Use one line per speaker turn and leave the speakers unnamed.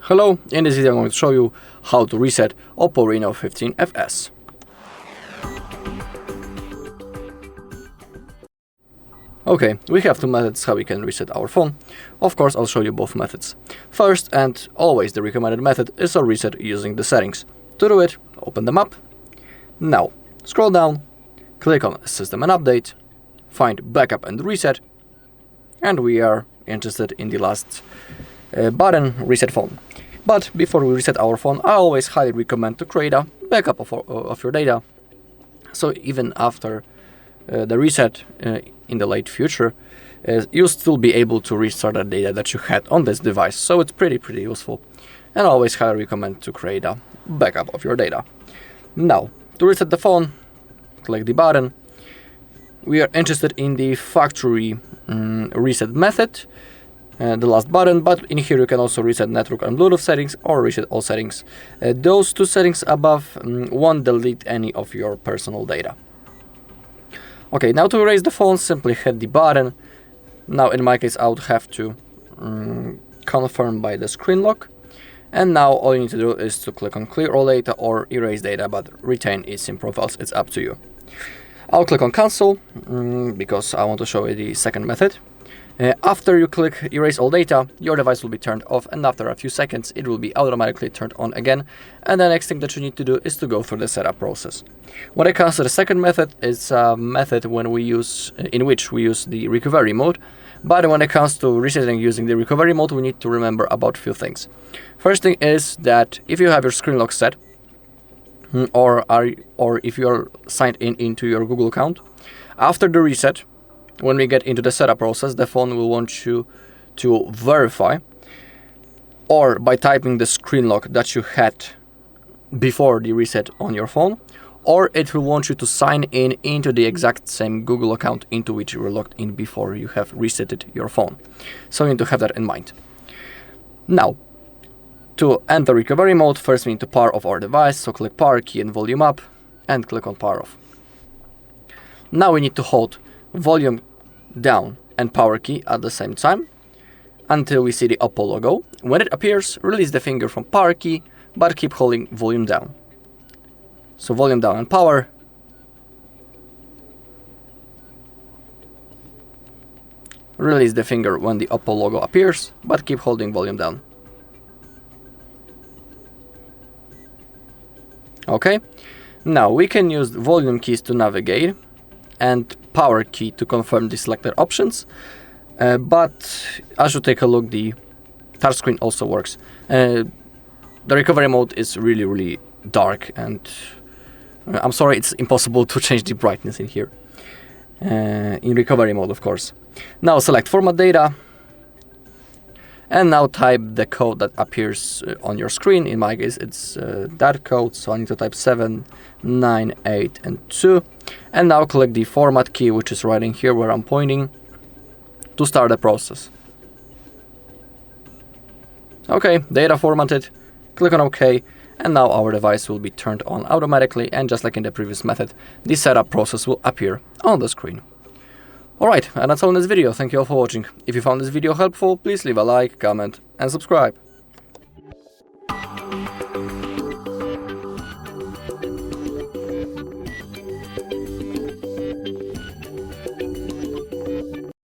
Hello, in this video I'm going to show you how to reset OPPO Reno15 FS. Okay, we have two methods how we can reset our phone. Of course, I'll show you both methods. First, and always the recommended method, is a reset using the settings. To do it, open them up. Now, scroll down, click on System and Update, find Backup and Reset, and we are interested in the last button, Reset Phone. But before we reset our phone, I always highly recommend to create a backup of your data. So even after the reset in the late future, you'll still be able to restart the data that you had on this device. So it's pretty useful. And I always highly recommend to create a backup of your data. Now, to reset the phone, click the button. We are interested in the factory reset method. The last button, but in here you can also reset network and Bluetooth settings or reset all settings. Those two settings above won't delete any of your personal data. Okay, now to erase the phone, simply hit the button. Now in my case I would have to confirm by the screen lock. And now all you need to do is to click on clear all data or erase data but retain eSIM profiles, it's up to you. I'll click on cancel because I want to show you the second method. After you click erase all data, your device will be turned off, and after a few seconds it will be automatically turned on again. And the next thing that you need to do is to go through the setup process. When it comes to the second method, it's a method in which we use the recovery mode. But when it comes to resetting using the recovery mode, we need to remember about a few things. First thing is that if you have your screen lock set, or if you are signed into your Google account, after the reset, when we get into the setup process, the phone will want you to verify, or by typing the screen lock that you had before the reset on your phone, or it will want you to sign into the exact same Google account into which you were logged in before you have resetted your phone. So you need to have that in mind. Now, to enter recovery mode, first we need to power off our device, so click power key and volume up, and click on power off. Now we need to hold volume down and power key at the same time until we see the OPPO logo. When it appears, release the finger from power key, but keep holding volume down. So volume down and power. Release the finger when the OPPO logo appears, but keep holding volume down. Okay, now we can use volume keys to navigate and power key to confirm the selected options, but as you take a look, the touchscreen also works. The recovery mode is really dark, and I'm sorry, it's impossible to change the brightness in here in recovery mode, of course. Now select format data and now type the code that appears on your screen. In my case it's that code, so I need to type 7, 9, 8 and 2, and now click the format key, which is right in here where I'm pointing, to start the process. Okay, data formatted, click on OK, and now our device will be turned on automatically, and just like in the previous method, the setup process will appear on the screen. Alright, and that's all in this video. Thank you all for watching. If you found this video helpful, please leave a like, comment and subscribe.